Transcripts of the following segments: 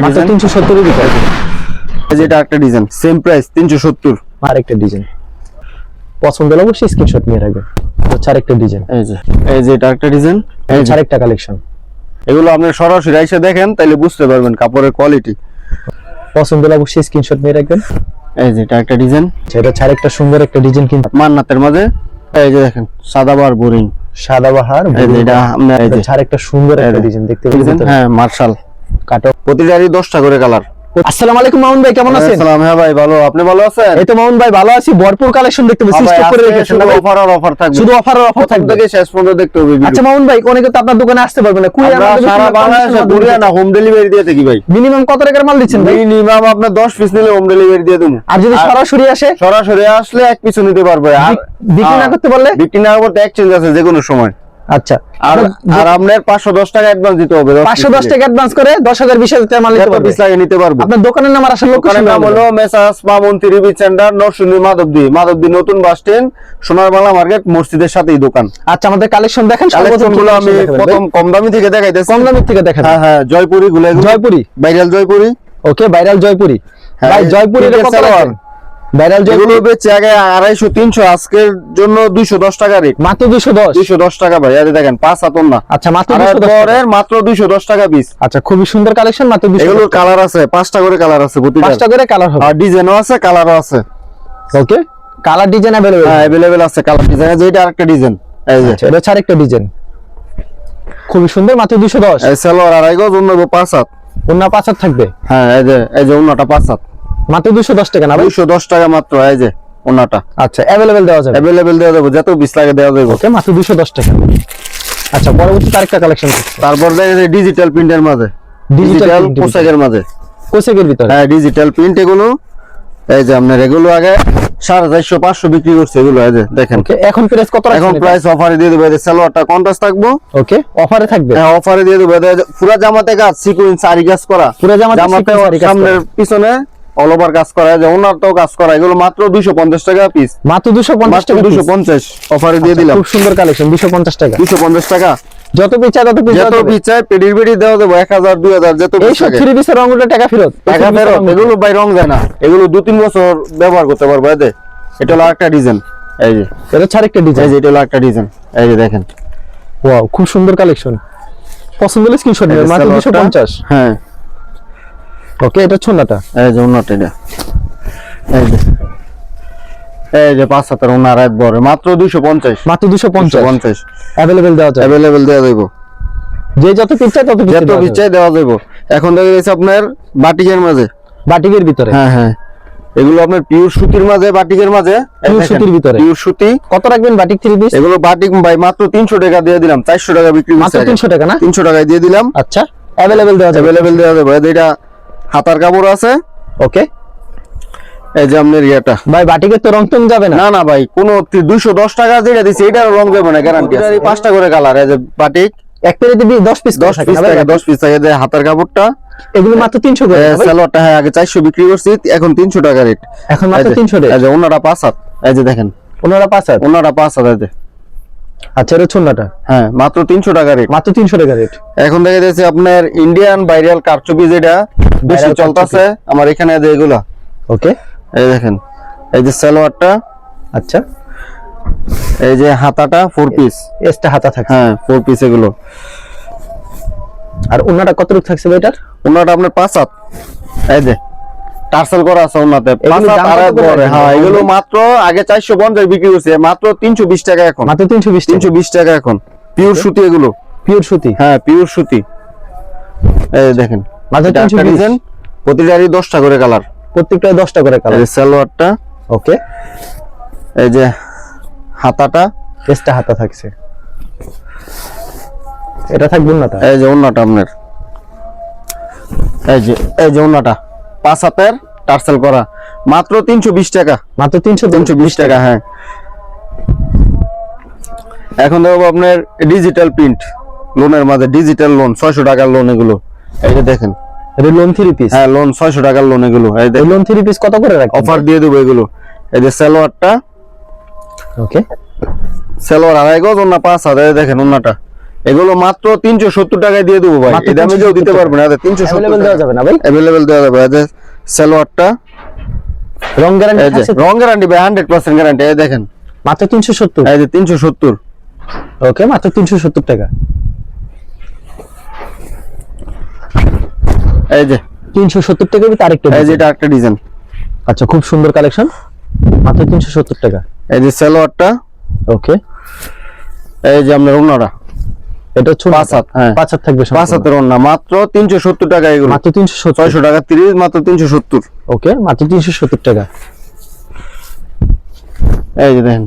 মাত্র 370 এর ভিতরে। এই যে এটা একটা ডিজাইন, সেম প্রাইস 370। আরেকটা ডিজাইন পছন্দ হলে অবশ্যই স্ক্রিনশট নিয়ে রাখবেন। হচ্ছে আরেকটা ডিজাইন, এই যে এটা একটা ডিজাইন, এই যে আরেকটা কালেকশন। এগুলো আপনি সরাসরি এসে দেখেন তাহলে বুঝতে পারবেন কাপড়ের কোয়ালিটি। পছন্দ হলে অবশ্যই স্ক্রিনশট নিয়ে রাখবেন। এই যে এটা একটা ডিজাইন, এটা ছাড়া একটা সুন্দর একটা ডিজাইন কিন্তু মান্নাতের মাঝে। এই যে দেখেন সাদাবাহার বোরিং, সাদাবাহার। এটা আমরা এই যে ছাড়া একটা সুন্দর একটা ডিজাইন দেখতে পাচ্ছেন। হ্যাঁ মার্শাল কাটো, প্রতিটারই 10টা করে কালার। আসসালামু আলাইকুম মামুন ভাই, কেমন আছেন? আসসালাম। হ্যাঁ ভাই ভালো, আপনি ভালো আছেন? এই তো মামুন ভাই ভালো আছি। ভরপুর কালেকশন দেখতে পাচ্ছি, স্টক করে রেখেছেন না ভাই? অফার আর অফার থাকবে, শুধু অফার আর অফার থাকবে, থেকে শেষ পর্যন্ত দেখতে হবে। আচ্ছা মামুন ভাই, অনেকে তো আপনার দোকানে আসতে পারবে না, কুরিয়ার আমরা সারা বাংলাদেশে কুরিয়ার না হোম ডেলিভারি দিয়ে থাকি ভাই। মিনিমাম কত টাকার মাল দিচ্ছেন ভাই? মিনিমাম আপনার 10 পিস নিলে হোম ডেলিভারি দিয়ে দেব। আর যদি সরাসরি আসে? সরাসরি আসলে এক পিস নিতে পারবে। আর বিক্রি না করতে পারলে? বিক্রি না করতে এক্সচেঞ্জ আছে যে কোনো সময়। আচ্ছা, আর আপনার 510 টাকা অ্যাডভান্স দিতে হবে। 510 টাকা অ্যাডভান্স করে 10,000 20,000 টাকা মাল নিতে পারবে। পিস লাগে নিতে পারবে। আপনার দোকানের নাম আর আসল লোকেশন নাম হলো মেসাস মামুন ত্রিভি সেন্টার, নরসিংদী মাধবদী নতুন বাস স্ট্যান্ড, সোনার বাংলা মার্কেট, মসজিদের সাথেই দোকান। আচ্ছা, আমাদের কালেকশন দেখেন। কালেকশনগুলো আমি প্রথম কম দামি থেকে দেখাইতেছি। কম দামি থেকে দেখেন। হ্যাঁ হ্যাঁ, জয়পুরি গুলো, জয়পুরি, ভাইরাল জয়পুরি। ওকে, ভাইরাল জয়পুরি। ভাই জয়পুরির কত রাখেন? ভাইরাল জয়পুরি বেচে আগে 250-300, আজকের জন্য 210 টাকা রেট। মাত্র 210 টাকা ভাই। আরে দেখেন 5 হাতন না। আচ্ছা, মাত্র 210 পরের মাত্র 210 টাকা পিস। আচ্ছা, খুবই সুন্দর কালেকশন, মাত্র 210। এগুলোর কালার আছে 5টা করে কালার আছে, প্রতিটা 5টা করে কালার হবে। আর ডিজাইনও আছে, কালারও আছে। ওকে, কালার ডিজাইন अवेलेबल। হ্যাঁ अवेलेबल আছে কালার ডিজাইন। যেটা আরেকটা ডিজাইন, এই যে এটা হচ্ছে আরেকটা ডিজাইন, খুবই সুন্দর, মাত্র 210। এই সালোয়ার আড়াই গজ, অন্য 5 হাত, ওন্না 5 হাত থাকবে। হ্যাঁ এই যে অন্যটা 5 হাত, মাত্র 210 টাকা না ভাই? 210 টাকা মাত্র। এই যে অন্যটা আচ্ছা, अवेलेबल দেওয়া যাবে। अवेलेबल দেওয়া যাবে, যত 20 লাগে দেওয়া যাবে। ওকে, মাত্র 210 টাকা। আচ্ছা, পরবর্তী আরেকটা কালেকশন। তারপর দেখেন ডিজিটাল প্রিন্টের মাঝে, ডিজিটাল পোশাকের মাঝে, কোসেকের ভিতরে। হ্যাঁ ডিজিটাল প্রিন্ট এগুলো। এই যে আপনার এগুলো আগে 450-500 বিক্রি করছে এগুলো। এই যে দেখেন ওকে, এখন প্রাইস কত রাখছেন? এখন প্রাইস অফারে দিয়ে দেব। এই যে সালোয়ারটা কন্ট্রাস্ট থাকবো। ওকে, অফারে থাকবে। হ্যাঁ অফারে দিয়ে দেব। পুরো জামাতে কাজ, সিকোয়েন্স আরি কাজ করা, পুরো জামাতে সামনের পিছনে অল ওভার কাজ করা, যে ওনারটাও কাজ করা। এগুলো মাত্র 250 টাকা পিস। মাত্র 250 টাকা, 250 অফারে দিয়ে দিলাম। খুব সুন্দর কালেকশন, 250 টাকা। 250 টাকা, যত পিস তত পিস, যত পিচায় পেডির পেডি দেওয়া দেবো। 1000 2000 যত এই সব থ্রি পিসের রংগুলো টাকা ফেরত। টাকা ফেরত। এগুলো ভাই রং যায় না, এগুলো 2-3 বছর ব্যবহার করতে পারবো। এই যে এটা হলো একটা ডিজাইন, এই যে এটা ছাড় একটা এই ডিজাইন। যে এটা হলো একটা ডিজাইন, এই যে দেখেন। ওয়াও, খুব সুন্দর কালেকশন। পছন্দ হলে স্ক্রিনশট নেবেন, মাত্র 250। হ্যাঁ ওকে, এটা ছোনাটা। এই যে উন্নত, এটা এই যে 5 হাতের উন্না রাত বড়, মাত্র 250। মাত্র 250 अवेलेबल দেওয়া যাবে। अवेलेबल দেওয়া যাবে, যে যত পিস চাই তত পিস চাই দেওয়া যাবে। এখন দেখা গেছে আপনার বাটিকের মাঝে, বাটিকের ভিতরে। হ্যাঁ হ্যাঁ, এগুলো আপনার পিওর সুতির মাঝে, বাটিকের মাঝে, পিওর সুতির ভিতরে, পিওর সুতি। কত রাখবেন বাটিক থ্রি পিস? এগুলো বাটিক ভাই মাত্র 300 টাকা দিয়ে দিলাম। 400 টাকা বিক্রি করছে। মাত্র 300 টাকা না? 300 টাকায় দিয়ে দিলাম। আচ্ছা, अवेलेबल দেওয়া যাবে। अवेलेबल দেওয়া যাবে। এটা হাতার কাপড় আছে। ওকে, এই যে আপনার ইয়েটা ভাই বাটিকের তো রং টং যাবে না? না না ভাই, কোন 210 টাকা যেটা দিছি এটার রং যাবে না, গ্যারান্টি আছে। 5টা করে কালার। এই যে বাটিক এক পেরেতে 10 পিস 10 পিস থাকে, 10 পিস থাকে। যে হাতার কাপড়টা এগুলো মাত্র 300 করে। সালোয়ারটা হ্যাঁ আগে 400 বিক্রি করছি, এখন 300 টাকা রেট। এখন মাত্র 300 টাকা। এই যে ওনাটা 5 হাত, এই যে দেখেন ওনারা 5 হাত। ওনাটা 5 হাত। এই যে আচ্ছা, এটা ছোনাটা। হ্যাঁ মাত্র 300 টাকা রেট। মাত্র 300 টাকা রেট। এখন দেখা যাচ্ছে আপনার ইন্ডিয়ান ভাইরাল কারচুপি, যেটা বেশি চলতেছে আমার এখানে। যে এগুলা ওকে, এই দেখেন, এই যে সালোয়ারটা, আচ্ছা, এই যে হাতাটা 4 পিস, এক্সট্রা হাতা থাকে। হ্যাঁ 4 পিস এগুলো। আর ওনাটা কত রূপ থাকছে ভাই? এটার ওনাটা আপনার 5 হাত। এই যে টার্সেল করা আছে ওনাতে 5 হাত আর বড়। হ্যাঁ এগুলো মাত্র আগে 450 বিক্রি করছে, মাত্র 320 টাকা এখন। মাত্র 320 টাকা এখন। পিওর সুতি এগুলো, পিওর সুতি। হ্যাঁ পিওর সুতি। এই দেখেন মাত্র 320। প্রতিটারই 10টা করে কালার, প্রত্যেকটা 10টা করে কালার। এই যে সালোয়ারটা, ওকে, এই যে হাতাটা, এক্সট্রা হাতা থাকছে। এটা থাকবে না? এই যে ওন্নাটা আপনার, এই যে ওন্নাটা 5 হাতের টার্সেল করা, মাত্র 320 টাকা। মাত্র 320 টাকা। হ্যাঁ এখন দেখো আপনার ডিজিটাল প্রিন্ট লোনের মাঝে, ডিজিটাল লোন 600 টাকার লোন এগুলো। এই যে দেখেন, এটা লোন থ্রি পিস। হ্যাঁ লোন 600 টাকার লোন এগুলো। এই এই লোন থ্রি পিস কত করে রাখেন? অফার দিয়ে দেবো এগুলো। এই যে সালোয়ারটা, ওকে, সালোয়ার আড়াই গজ, ওন্না 5 হাত। এই দেখেন ওন্নাটা, এগুলো মাত্র 370 টাকায় দিয়ে দেবো ভাই, মাত্র এই দামে কেউ দিতে 370 পারবে না। 370 अवेलेबल দেওয়া যাবে না ভাই? अवेलेबल দেওয়া যাবে। এই যে সালোয়ারটা, রং গ্যারান্টি এই যে আছে? রং গ্যারান্টি ভাই, 100% গ্যারান্টি। এই দেখেন মাত্র 370। এই যে 370। ওকে, মাত্র 370 টাকা। এই যে 370 টাকার ভিতরে আরেকটা এই যে ডিজাইন। এটা একটা ডিজাইন। আচ্ছা, খুব সুন্দর কালেকশন, মাত্র 370 টাকা। এই যে সালোয়ারটা, ওকে, এই যে আপনার ওন্নাটা, এটা হচ্ছে পাঁচ হাত, হ্যাঁ। 5 হাত থাকবে, 5 হাতের ওন্না, মাত্র 370 টাকা এগুলো। মাত্র 370। 600 টাকা 30, মাত্র 370। ওকে, মাত্র 370 টাকা। এই যে দেখেন,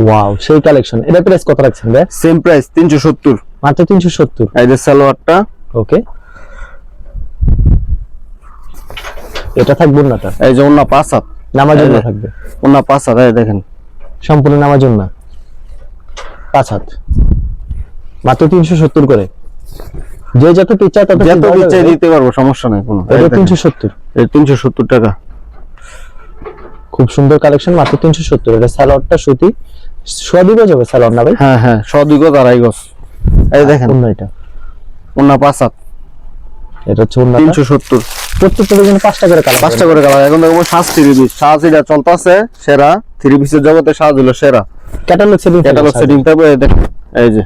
ওয়াও, সেই কালেকশন। এটা প্রাইস কত রাখছেন ভাই? Same price 370। মাত্র 370। এই যে সালোয়ারটা, ওকে, এটা থাকবে ওন্নাটা, এই যে ওন্না 5 হাত, নামার জন্য এই যে। থাকবে, ওন্না 5 হাত। এই দেখেন সম্পূর্ণ নামার জন্য 5 হাত, মাত্র 370 করে। যে যত পিচ্ছা তত যত ইচ্ছে দিতে পারবো, সমস্যা নাই কোনো। এই এটা দেখেন, 370। এই 370 টাকা। খুব সুন্দর কালেকশন, মাত্র 370। এটা সালোয়ারটা সুতি, সোয়াদি গজ হবে সালোয়ার না ভাই? হ্যাঁ হ্যাঁ, 102 গজ, 2.5 গজ। এই দেখেন ওন্না, এটা ওন্না 5 হাত, এটা হচ্ছে ওন্নাটা। 370। প্রত্যেকটা ডিজাইনে 5টা করে কালার, 5টা করে কালার। এখন দেখো সাজ 3 পিস, সাজ এটা চলতেছে সেরা, 3 পিসের জগতে সাজ হলো সেরা। ক্যাটালগ সেটিং, ক্যাটালগ সেটিং থাকবে। এই দেখেন, এই যে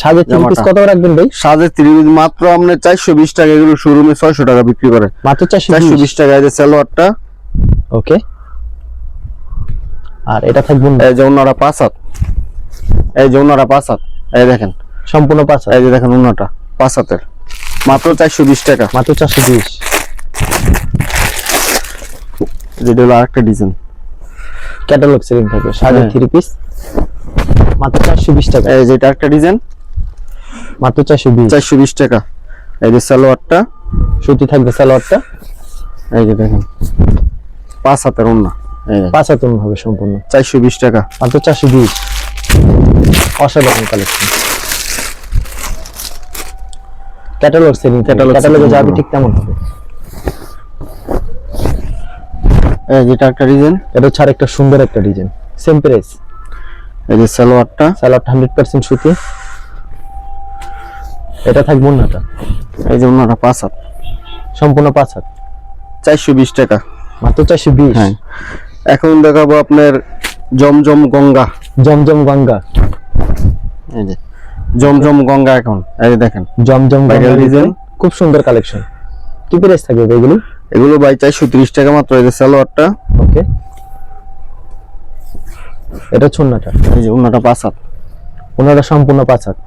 সাজে 3 পিস কত রাখবেন ভাই? সাজের 3 পিস মাত্র আপনি 420 টাকা, এগুলো শোরুমে 600 টাকা বিক্রি করে, মাত্র 420 টাকা। এই যে সালোয়ারটা, ওকে, আর এটা থাকবে ওন্না। এই যে ওন্নাটা 5 হাত, এই যে ওন্নাটা 5 হাত। এই দেখেন সম্পূর্ণ 5 হাত, এই যে দেখেন ওন্নাটা 5 হাতের, মাত্র 420 টাকা। মাত্র 420। যেটা হলো আরেকটা ডিজাইন, ক্যাটালগ সেটিং থাকবে, সাজে হ্যাঁ। 3 পিস, মাত্র 420 টাকা। এই যে এটা একটা ডিজাইন, মাত্র 420। 420 টাকা। এই যে সালোয়ারটা, সুতি থাকবে সালোয়ারটা, এই যে দেখেন 5 হাতের ওন্না, এই যে 5 হাত ওন্না হবে সম্পূর্ণ, 420 টাকা। মাত্র 420। অসাধারণ collection. Catalogue setting, Catalog ক্যাটালগে setting যাবে হবে। ঠিক তেমন হবে। এই যেটা একটা ডিজাইন, এটা হচ্ছে আরেকটা সুন্দর একটা ডিজাইন, সেম প্রাইস। এই যে সালোয়ারটা, সালোয়ারটা 100% সুতি, এটা থাকবে ওন্নাটা, এই যে ওন্নাটা 5 হাত, সম্পূর্ণ 5 হাত, 420 টাকা। মাত্র 420। হ্যাঁ, এখন দেখাবো আপনার জমজম গঙ্গা। জমজম গঙ্গা, এই যে জমজম গঙ্গা, এখন এই যে দেখেন জমজম Viral গঙ্গা design। ডিজাইন, খুব সুন্দর কালেকশন। কি প্রাইস থাকবে এগুলো? এগুলো ভাই 430 টাকা মাত্র। এই যে সালোয়ারটা, ওকে, এটা হচ্ছে ওন্নাটা, এই যে ওন্নাটা 5 হাত, ওন্নাটা সম্পূর্ণ 5 হাত,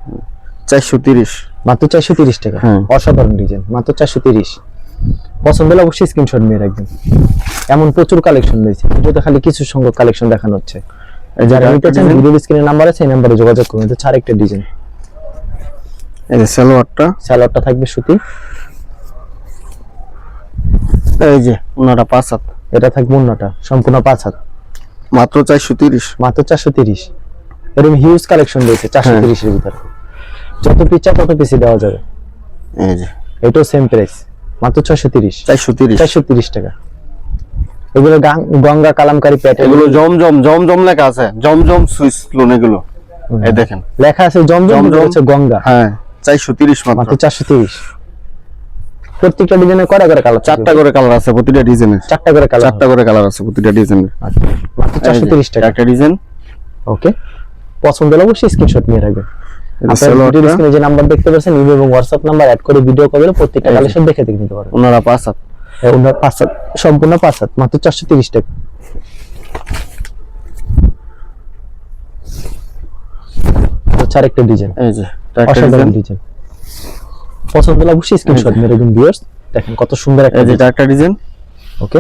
430। মাত্র 430 টাকা। হ্যাঁ। অসাধারণ ডিজাইন, মাত্র 430। পছন্দ হলে অবশ্যই স্ক্রিনশট নিয়ে রাখবেন, এমন প্রচুর কালেকশন রয়েছে, ভিডিওতে খালি কিছু সংখ্যক কালেকশন দেখানো হচ্ছে। যারা নিতে চান ভিডিও স্ক্রিনের নাম্বার আছে, এই নাম্বারে যোগাযোগ করুন। এটা আরেকটা ডিজাইন, এই যে সালোয়ারটা, সালোয়ারটা থাকবে সুতি, এই যে ওন্নাটা 5 হাত, এটা থাকবে ওন্নাটা সম্পূর্ণ 5 হাত, মাত্র 430। মাত্র 430। এরকম হিউজ কালেকশন রয়েছে 430 এর ভিতরে, যত পিচা তত পিসি দেওয়া যাবে। এই যে এটাও সেম প্রাইস, মাত্র 630। 430। 430 টাকা। এগুলো গঙ্গা কালামকারী প্যাটার্ন, এগুলো জমজম, জমজম লেখা আছে, জমজম সুইস লোন এগুলো। এই দেখেন লেখা আছে জমজম, জমজম। হচ্ছে গঙ্গা, হ্যাঁ 430 মাত্র। মাত্র 430। প্রত্যেকটা ডিজাইনের কয়টা করে কালার? 4টা করে কালার আছে প্রতিটা ডিজাইনের, 4টা করে কালার, 4টা করে কালার আছে প্রতিটা ডিজাইনের। আচ্ছা, মাত্র 430 টাকা। একটা ডিজাইন, ওকে, পছন্দ হলে অবশ্যই স্ক্রিনশট নিয়ে রাখবেন। এটা আপনার ভিডিও সালোয়ারটা, স্ক্রিনে যে নাম্বার দেখতে পাচ্ছেন, ইমেল এবং হোয়াটসঅ্যাপ নাম্বার অ্যাড করে ভিডিও কল করে প্রত্যেকটা এই যে। কালেকশন দেখে নিতে পারবেন। ওনারা 5 হাত, ওনার 5 হাত, সম্পূর্ণ 5 হাত, মাত্র 430 টাকা। হচ্ছে আরেকটা ডিজাইন, এই যে এটা একটা অসাধারণ ডিজাইন, ডিজাইন। পছন্দ হলে অবশ্যই স্ক্রিনশট নিয়ে রাখবেন ভিউয়ার্স। দেখেন কত সুন্দর একটা এই যে এটা ডিজাইন। একটা ডিজাইন, ওকে,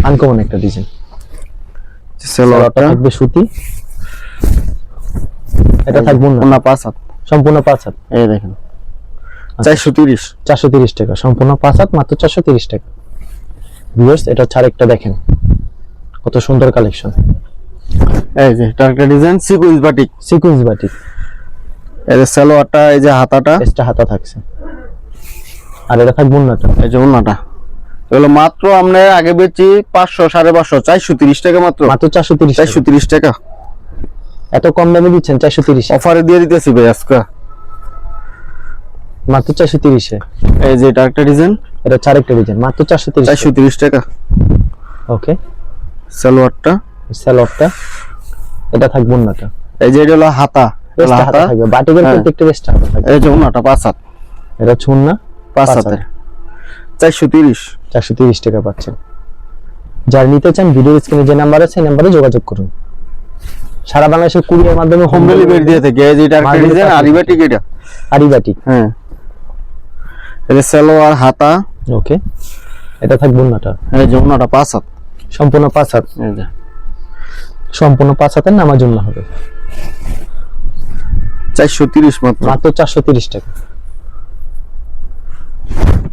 আনকমন একটা ডিজাইন। সালোয়ারটা সালোয়ারটা, থাকবে সুতি, এটা থাকবে ওন্না, ওনা 5 হাত। সম্পূর্ণ 5 হাত, এই দেখেন 430। 430 টাকা, সম্পূর্ণ 5 হাত, মাত্র 430 টাকা। ভিউয়ার্স, এটা হচ্ছে আরেকটা, দেখেন কত সুন্দর কালেকশন। এই যে এটা একটা design, sequence batik. Sequence batik, এই যে সালোয়ারটা, এই যে হাতাটা, এক্সট্রা হাতা থাকছে, আর এটা থাকবে ওন্নাটা, এই যে ওনাটা। এগুলো মাত্র আমরা আগে বেচি 500, 550, 430 টাকা মাত্র। মাত্র 430 টাকা। 430 টাকা এত কম দামে দিচ্ছেন 430? অফারে দিয়ে দিতেছি ভাই আজকে। মাত্র 430 এ। এই যে এটা একটা ডিজাইন, এটা হচ্ছে আরেকটা ডিজাইন, মাত্র 430। 430 টাকা। ওকে, সালোয়ারটা, সালোয়ারটা এটা থাকবে ওন্নাটা। এই যে এটা হলো হাতা, এক্সট্রা হাতা থাকবে, বাটিকের হ্যাঁ। প্রত্যেকটা এক্সট্রা হাতা থাকবে। এই যে ওন্নাটা 5 হাত, এটা হচ্ছে ওন্না 5 হাতের 430। 430 টাকা পাচ্ছেন। যারা নিতে চান ভিডিও স্ক্রিনে যে নাম্বার আছে সেই নাম্বারে যোগাযোগ করুন। সারা বাংলাদেশে কুরিয়ার মাধ্যমে হোম ডেলিভারি দিয়ে থাকে। এই যে এটা একটা ডিজাইন, আরিবাটিক এটা, আরিবাটিক। হ্যাঁ। এই যে সালোয়ার হাতা, ওকে, এটা থাকবে ওন্নাটা। এই যে ওন্নাটা 5 হাত, সম্পূর্ণ 5 হাত, এই যে সম্পূর্ণ 5 হাতের নামার জন্য হবে 430 মাত্র। মাত্র 430 টাকা।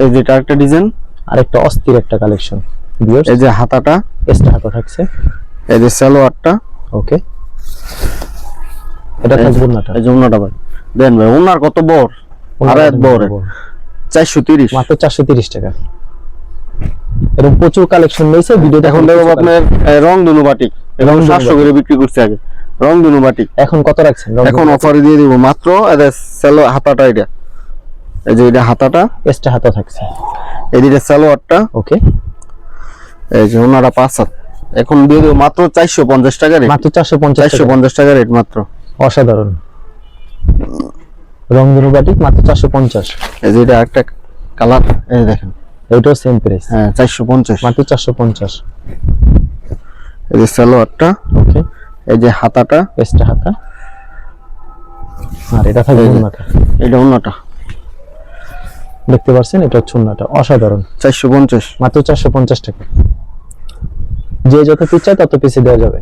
এই যে এটা একটা ডিজাইন, আরেকটা অস্থির একটা কালেকশন ভিউয়ার্স। এই যে হাতাটা, এক্সট্রা হাতা থাকছে। এই যে সালোয়ারটা, ওকে, এটা থাকবে ওন্নাটা। এই যে ওন্নাটা ভাই দেন ভাই, ওন্নার কত বড়, আর এত বড়। 430 মাত্র 430 টাকা। এরকম প্রচুর কালেকশন রয়েছে ভিডিওতে। এখন দেখো আপনার রংধনু বাটিক, এবং 700 করে বিক্রি করছে আগে রংধনু বাটিক। এখন কত রাখছেন? এখন অফারে দিয়ে দিব মাত্র এটা সালোয়ার হাতাটা, এটা এই যে এটা হাতাটা, এক্সট্রা হাতা থাকছে। এই যে সালোয়ারটা, ওকে, এই যে ওনারা 5 হাত, এখন দিয়ে দেব মাত্র 450 টাকা রেট। মাত্র 450 টাকা। 450 টাকা রেট মাত্র। অসাধারণ রংধনু বাটিক, মাত্র 450। এই যে এটা একটা কালার, এই দেখেন এটাও সেম প্রাইস, হ্যাঁ 450 মাত্র 450। এই যে সালোয়ারটা, ওকে, এই যে হাতাটা, এক্সট্রা হাতা, আর এটা থাকবে ওন্নাটা। এটা ওন্নাটা দেখতে পাচ্ছেন, এটা হচ্ছে ওন্নাটা। অসাধারণ, 450 মাত্র 450 টাকা। যে যত পিস চায় তত পিসে দেওয়া যাবে।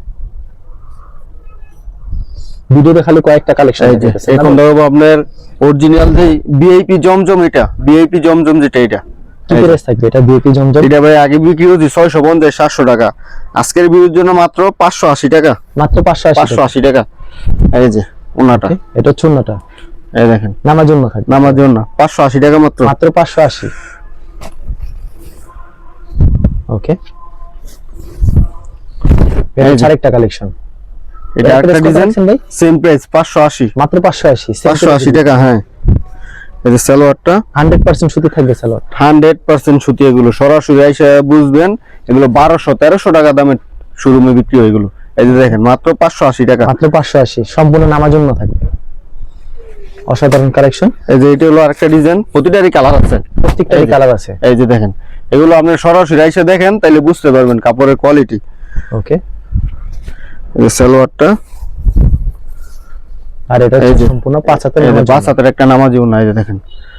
ভিডিওতে খালি কয়েকটা কালেকশন। এই যে এখন দেখো আপনার অরিজিনাল যে ভিআইপি জমজম, এটা ভিআইপি জমজম যেটা, এটা কি প্রাইস থাকবে? এটা ভিআইপি জমজম, এটা ভাই আগে বিক্রি হচ্ছে 650 700 টাকা, আজকের ভিডিওর জন্য মাত্র 580 টাকা, মাত্র 580 টাকা। এই যে ওনাটা, এটা হচ্ছে ওন্নাটা। এই দেখেন নামার জন্য থাকবে, নামার জন্য 580 টাকা মাত্র, মাত্র 580। ওকে, এটা হচ্ছে আরেকটা কালেকশন। এটা একটা ডিজাইন, ভাই সেম প্রাইস 580, মাত্র 580। 580 টাকা। হ্যাঁ, এই যে সালোয়ারটা 100% সুতি থাকবে সালোয়ার, 100% সুতি, এগুলো সরাসরি এসে বুঝবেন, এগুলো 1200-1300 টাকা দামে শোরুমে বিক্রি হয় এগুলো। এই যে দেখেন মাত্র 580 টাকা, মাত্র 580, সম্পূর্ণ নামার জন্য থাকবে। অসাধারণ কালেকশন। এই যে এটা হলো আরেকটা ডিজাইন, প্রতিটারই কালার আছে, প্রত্যেকটারই কালার আছে। এই যে দেখেন, এগুলো আপনি সরাসরি এসে দেখেন তাইলে বুঝতে পারবেন কাপড়ের কোয়ালিটি। ওকে, এই যে সালোয়ারটা, আর এটা এই যে সম্পূর্ণ 5 হাতের, এই যে 5 হাতের একটা নামাজি ওন্না, এই যে দেখেন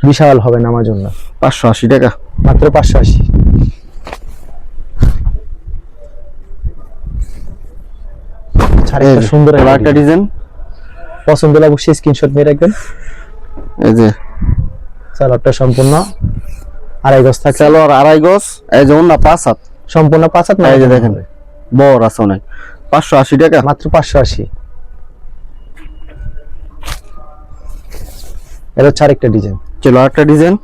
বিশাল হবে নামার জন্য, 580 টাকা, মাত্র 580। আরেকটা সুন্দর একটা ডিজাইন, পছন্দ হলে অবশ্যই স্ক্রিনশট নিয়ে রাখবেন। এই যে সালোয়ারটা সম্পূর্ণ 2.5 গজ থাকে, সালোয়ার 2.5 গজ, এই যে ওন্না 5 হাত, সম্পূর্ণ 5 হাত। এই যে দেখেন বড় আছে অনেক, 580 টাকা, মাত্র 580। এটা হচ্ছে আরেকটা ডিজাইন। চলো আরেকটা ডিজাইন,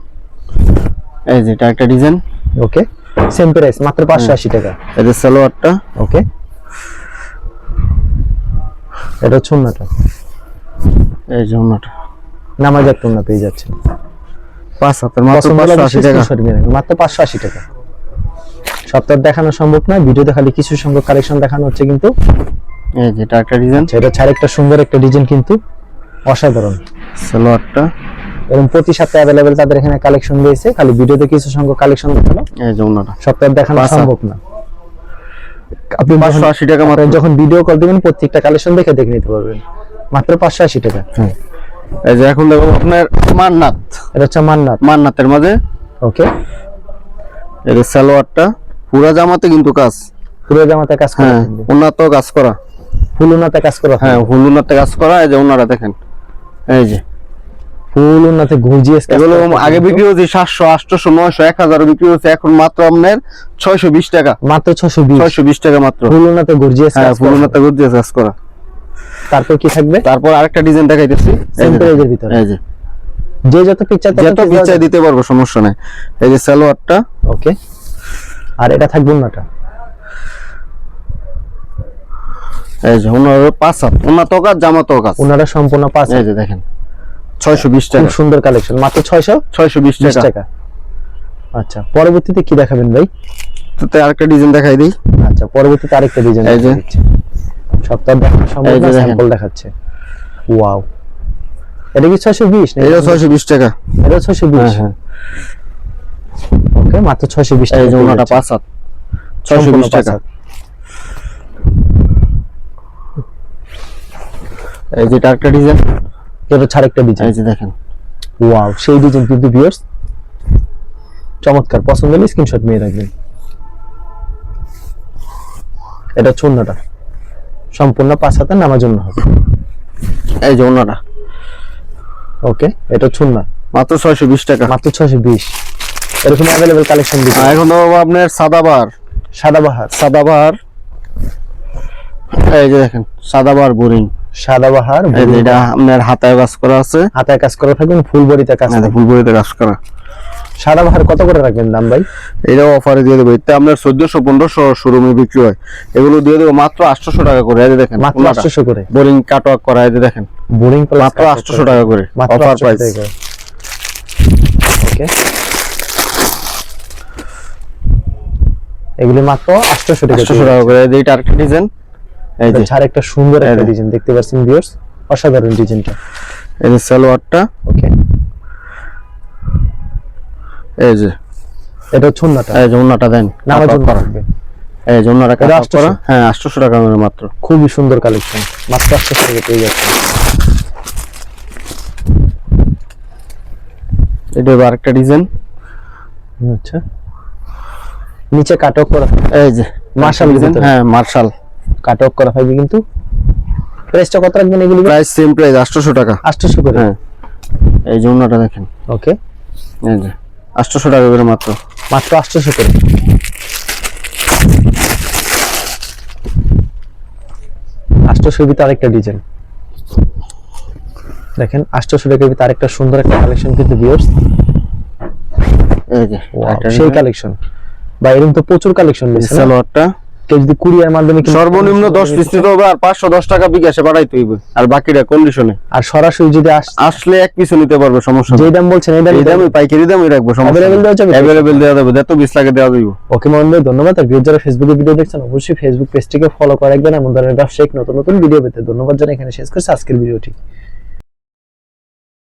এই যে এটা একটা ডিজাইন। ওকে, সেম প্রাইস, মাত্র 580 টাকা। এই যে সালোয়ারটা, ওকে, এটা হচ্ছে ওন্নাটা। এই যে ওন্নাটা নামাজের ওন্না পেয়ে যাচ্ছেন 5 হাতের, মাত্র 580 টাকা, মাত্র 580 টাকা। সপ্তাহ দেখানো সম্ভব না, ভিডিওতে খালি কিছু সংখ্যক কালেকশন দেখানো হচ্ছে কিন্তু। এই যে এটা একটা ডিজাইন, এটা হচ্ছে আরেকটা সুন্দর একটা ডিজাইন, কিন্তু অসাধারণ। সালোয়ারটা, এরকম প্রতি সপ্তাহে অ্যাভেলেবেল তাদের এখানে কালেকশন রয়েছে, খালি ভিডিওতে কিছু সংখ্যক কালেকশন দেখানো, এই যে ওন্নাটা সপ্তাহে দেখানো সম্ভব না। আপনি 580 টাকা মাত্র। যখন ভিডিও কল দিবেন প্রত্যেকটা কালেকশন দেখে নিতে পারবেন, মাত্র 580 টাকা। এই যে এখন দেখো আপনার মান্নাত, এটা হচ্ছে মান্নাত, মান্নাতের মাঝে। ওকে, এই যে সালোয়ারটা পুরা জামাতে কিন্তু কাজ, পুরো জামাতে কাজ করা, হ্যাঁ ওন্নাতেও কাজ করা, ফুল ওন্নাতে কাজ করা, হ্যাঁ হুলুনাতে কাজ করা। এই যে ওন্নাটা দেখেন, এই যে ফুল ওন্নাতে গর্জিয়াস কাজ। এগুলো আগে বিক্রি হচ্ছে 700 800 900 1000 বিক্রি হচ্ছে, এখন মাত্র আপনার 620 টাকা, মাত্র 620 টাকা মাত্র। ফুল ওন্নাতে গর্জিয়াস হ্যাঁ কাজ। হুলুনাতে গর্জিয়াস কাজ করা। তারপর কি থাকবে? তারপর আরেকটা ডিজাইন দেখাইতেছি, সেম প্রাইজের ভিতরে, এই যে যে যত পিকচার যত পিকচার দিতে পারবো সমস্যা নাই। এই যে সালোয়ারটা, ওকে, আর এটা থাকবে ওন্নাটা। এই যে ওনার 5 হাত, ওনা তো কাজ, জামা তো কাজ, ওন্নাটা সম্পূর্ণ 5 এই যে দেখেন 620 খুব টাকা। সুন্দর কালেকশন, মাত্র 620 620 টাকা। টাকা। আচ্ছা, পরবর্তীতে কি দেখাবেন ভাই? তো আরেকটা ডিজাইন দেখাই দিই। আচ্ছা, পরবর্তীতে আরেকটা ডিজাইন এই যে। দিচ্ছি। সপ্তাহ দেখানো সম্ভব এই যে না, দেখেন। স্যাম্পল দেখাচ্ছে। ওয়াও, এটা কি 620 নাকি? এটা 620 টাকা। এটা 620। হ্যাঁ। ওকে, মাত্র 620 টাকা। এই যে ওনাটা 5 হাত, 620 টাকা। এই যে আরেকটা ডিজাইন, এটা ছাড় একটা ডিজাইন। এই যে দেখেন। ওয়াও, সেই ডিজাইন কিন্তু ভিউয়ার্স চমৎকার, পছন্দ হলে স্ক্রিনশট নিয়ে রাখবেন। এটা চুন্নাটা সম্পূর্ণ 5 হাতের নামার জন্য হবে। এই যে ওনাটা ওকে, এটা চুন্না মাত্র 620 টাকা। মাত্র 620। এরকম अवेलेबल কালেকশন দিতে। এখন তো আপনার সাদাবাহার, সাদাবাহার এই যে দেখেন সাদাবাহার বোরিং। সাদাবাহার এই যে এটা আপনার হাতায় কাজ করা আছে, হাতায় কাজ করা থাকবেন, ফুল বডিতে কাজ হ্যাঁ থাকবে। ফুল বডিতে কাজ করা। সাদাবাহার কত করে রাখবেন দাম ভাই? এটাও অফারে দিয়ে দেবো। এতে আপনার 1400-1500 শোরুমে বিক্রি হয়, এগুলো দিয়ে দেবো মাত্র 800 টাকা করে। এই যে দেখেন মাত্র 800 করে। বোরিং কাটওয়ার্ক করা, এই যে দেখেন বোরিং প্লাস মাত্র 800 টাকা করে মাত্র অফার 800 প্রাইস। টাকা। ওকে, এগুলো মাত্র 800 টাকা। 800 টাকা করে। এই যে এটা আরেকটা ডিজাইন, এই যে ছাড় একটা সুন্দর একটা ডিজাইন দেখতে পাচ্ছেন ভিউয়ার্স, অসাধারণ ডিজাইনটা। এই যে সালোয়ারটা, ওকে, এই যে এটা চুন্নাটা এই যে ওনাটা দেন নামার জন্য করা। রাখবেন। এই যে ওনাটা কাজ 800 করা, হ্যাঁ 800 টাকা করে মাত্র। খুবই সুন্দর কালেকশন, মাত্র 800 টাকা পেয়ে যাচ্ছেন। এটা আরেকটা ডিজাইন, আচ্ছা, নিচে কাটক করা, এই যে মার্শাল ডিজাইন, ভিতরে। হ্যাঁ মার্শাল। কাটক করা থাকবে কিন্তু প্রাইসটা কত রাখবেন এগুলো? প্রাইস সেম প্রাইস 800 টাকা। 800 করে। হ্যাঁ এই যে ওনাটা দেখেন, ওকে, এই যে 800 টাকা করে মাত্র। মাত্র 800 করে। 800 ভিতরে আরেকটা ডিজাইন দেখেন, 800 টাকার ভিতরে আরেকটা সুন্দর একটা কালেকশন কিন্তু ভিউয়ার্স। এই যে সেই কালেকশন বা এরকম তো প্রচুর কালেকশন রয়েছে। সালোয়ারটা কেউ যদি কুরিয়ার মাধ্যমে সর্বনিম্ন 10 পিস নিতে হবে, আর 510 টাকা বিকাশে পাঠাইতে হইবে, আর বাকিটা কন্ডিশনে। আর সরাসরি যদি আসলে এক পিসও নিতে পারবে, সমস্যা নেই। যে দাম বলছেন এই এই দামে দামে পাইকারি দামই রাখবো, সমস্যা Available দেওয়া যাবে? अवेलेबल দেওয়া যাবে, যত 20 লাগে দেওয়া যাবে। ওকে মোহন ভাই, ধন্যবাদ। আর ভিউয়ার যারা ফেসবুকে ভিডিও দেখছেন অবশ্যই ফেসবুক পেজটিকে ফলো করে রাখবেন এমন ধরনের ব্যবসায়িক নতুন নতুন ভিডিও পেতে। ধন্যবাদ জানাই এখানে শেষ করছি আজকের ভিডিওটি।